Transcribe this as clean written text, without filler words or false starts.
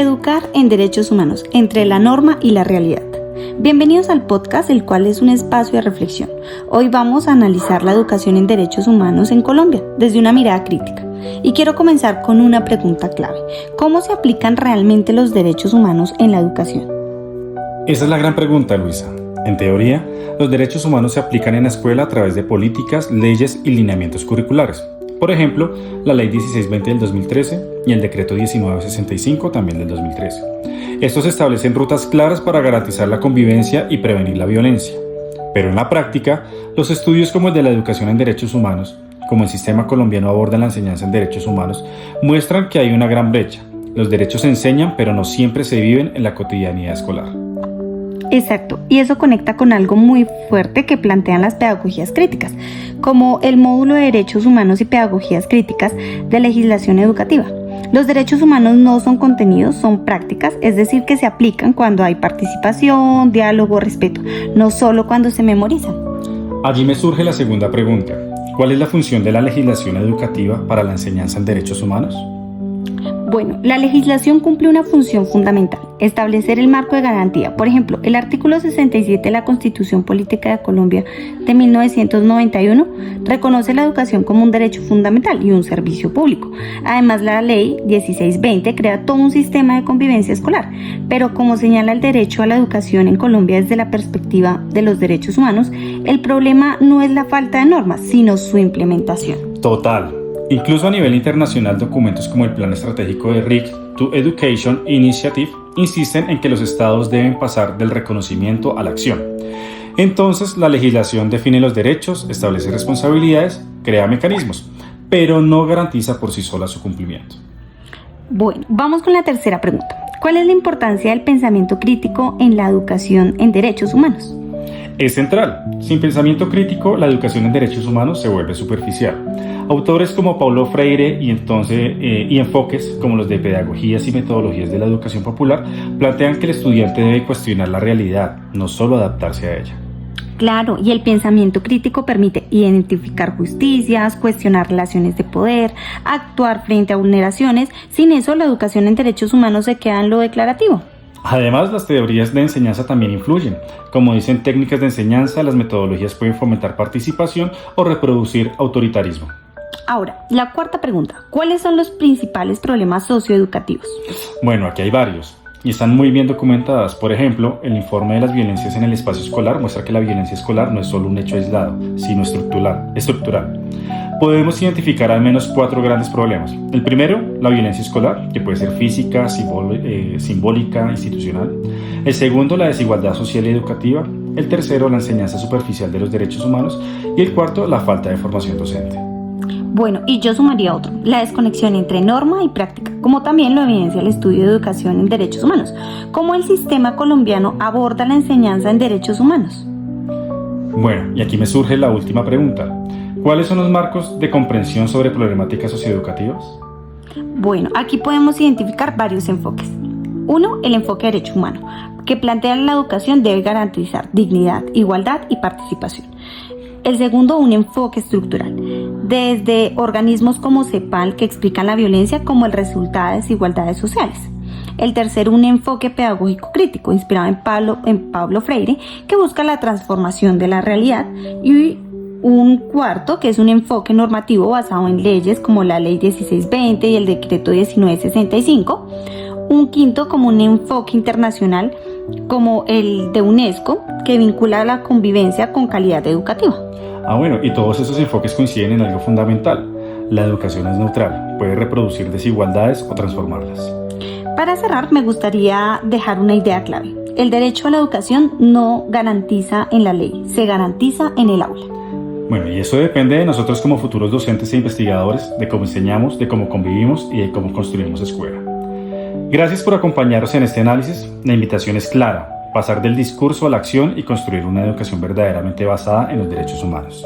Educar en derechos humanos, entre la norma y la realidad. Bienvenidos al podcast, el cual es un espacio de reflexión. Hoy vamos a analizar la educación en derechos humanos en Colombia, desde una mirada crítica. Y quiero comenzar con una pregunta clave. ¿Cómo se aplican realmente los derechos humanos en la educación? Esa es la gran pregunta, Luisa. En teoría, los derechos humanos se aplican en la escuela a través de políticas, leyes y lineamientos curriculares. Por ejemplo, la Ley 1620 del 2013 y el Decreto 1965 también del 2013. Estos establecen rutas claras para garantizar la convivencia y prevenir la violencia. Pero en la práctica, los estudios como el de la educación en derechos humanos, como el sistema colombiano aborda la enseñanza en derechos humanos, muestran que hay una gran brecha. Los derechos se enseñan, pero no siempre se viven en la cotidianidad escolar. Exacto, y eso conecta con algo muy fuerte que plantean las pedagogías críticas, como el módulo de Derechos Humanos y Pedagogías Críticas de Legislación Educativa. Los derechos humanos no son contenidos, son prácticas, es decir, que se aplican cuando hay participación, diálogo, respeto, no solo cuando se memorizan. Allí me surge la segunda pregunta. ¿Cuál es la función de la legislación educativa para la enseñanza en derechos humanos? Bueno, la legislación cumple una función fundamental, establecer el marco de garantía. Por ejemplo, el artículo 67 de la Constitución Política de Colombia de 1991 reconoce la educación como un derecho fundamental y un servicio público. Además, la Ley 1620 crea todo un sistema de convivencia escolar, pero como señala el derecho a la educación en Colombia desde la perspectiva de los derechos humanos, el problema no es la falta de normas, sino su implementación. Total. Incluso a nivel internacional, documentos como el Plan Estratégico de Right to Education Initiative insisten en que los estados deben pasar del reconocimiento a la acción. Entonces, la legislación define los derechos, establece responsabilidades, crea mecanismos, pero no garantiza por sí sola su cumplimiento. Bueno, vamos con la tercera pregunta. ¿Cuál es la importancia del pensamiento crítico en la educación en derechos humanos? Es central. Sin pensamiento crítico, la educación en derechos humanos se vuelve superficial. Autores como Paulo Freire y enfoques como los de pedagogías y metodologías de la educación popular plantean que el estudiante debe cuestionar la realidad, no solo adaptarse a ella. Claro, y el pensamiento crítico permite identificar justicias, cuestionar relaciones de poder, actuar frente a vulneraciones. Sin eso, la educación en derechos humanos se queda en lo declarativo. Además, las teorías de enseñanza también influyen. Como dicen técnicas de enseñanza, las metodologías pueden fomentar participación o reproducir autoritarismo. Ahora, la cuarta pregunta. ¿Cuáles son los principales problemas socioeducativos? Bueno, aquí hay varios y están muy bien documentadas. Por ejemplo, el informe de las violencias en el espacio escolar muestra que la violencia escolar no es solo un hecho aislado, sino estructural. Podemos identificar al menos 4 grandes problemas. El primero, la violencia escolar, que puede ser física, simbólica, institucional. El segundo, la desigualdad social y educativa. El tercero, la enseñanza superficial de los derechos humanos. Y el cuarto, la falta de formación docente. Bueno, y yo sumaría otro, la desconexión entre norma y práctica, como también lo evidencia el estudio de educación en derechos humanos. ¿Cómo el sistema colombiano aborda la enseñanza en derechos humanos? Bueno, y aquí me surge la última pregunta. ¿Cuáles son los marcos de comprensión sobre problemáticas socioeducativas? Bueno, aquí podemos identificar varios enfoques. Uno, el enfoque de derecho humano, que plantea que la educación debe garantizar dignidad, igualdad y participación. El segundo, un enfoque estructural, desde organismos como CEPAL, que explican la violencia como el resultado de desigualdades sociales. El tercero, un enfoque pedagógico crítico, inspirado en Paulo Freire, que busca la transformación de la realidad. Y un cuarto, que es un enfoque normativo basado en leyes como la Ley 1620 y el Decreto 1965. Un quinto, como un enfoque internacional, como el de UNESCO, que vincula la convivencia con calidad educativa. Bueno, y todos esos enfoques coinciden en algo fundamental. La educación es neutral, puede reproducir desigualdades o transformarlas. Para cerrar, me gustaría dejar una idea clave. El derecho a la educación no garantiza en la ley, se garantiza en el aula. Bueno, y eso depende de nosotros como futuros docentes e investigadores, de cómo enseñamos, de cómo convivimos y de cómo construimos escuela. Gracias por acompañarnos en este análisis. La invitación es clara: pasar del discurso a la acción y construir una educación verdaderamente basada en los derechos humanos.